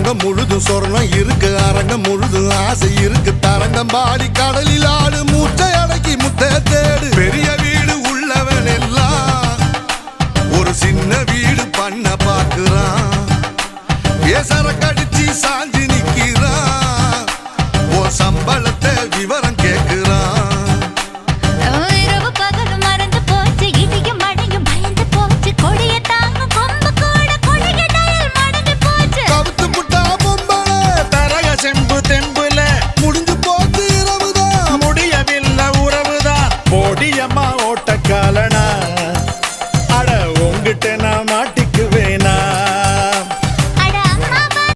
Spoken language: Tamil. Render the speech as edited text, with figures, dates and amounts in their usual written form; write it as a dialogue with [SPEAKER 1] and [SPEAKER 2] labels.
[SPEAKER 1] அரங்கம் முழுதும் சொர்ணம் இருக்கு, அரங்கம் முழுதும் ஆசை இருக்கு. தரங்கம் பாடி கடலில் ஆடு, மூச்சை அடக்கி முத்த தேடு. பெரிய வீடு உள்ளவன் எல்லாம் ஒரு சின்ன வீடு பண்ண பாக்குறான். ஏசர கடிச்சு சாஞ்சி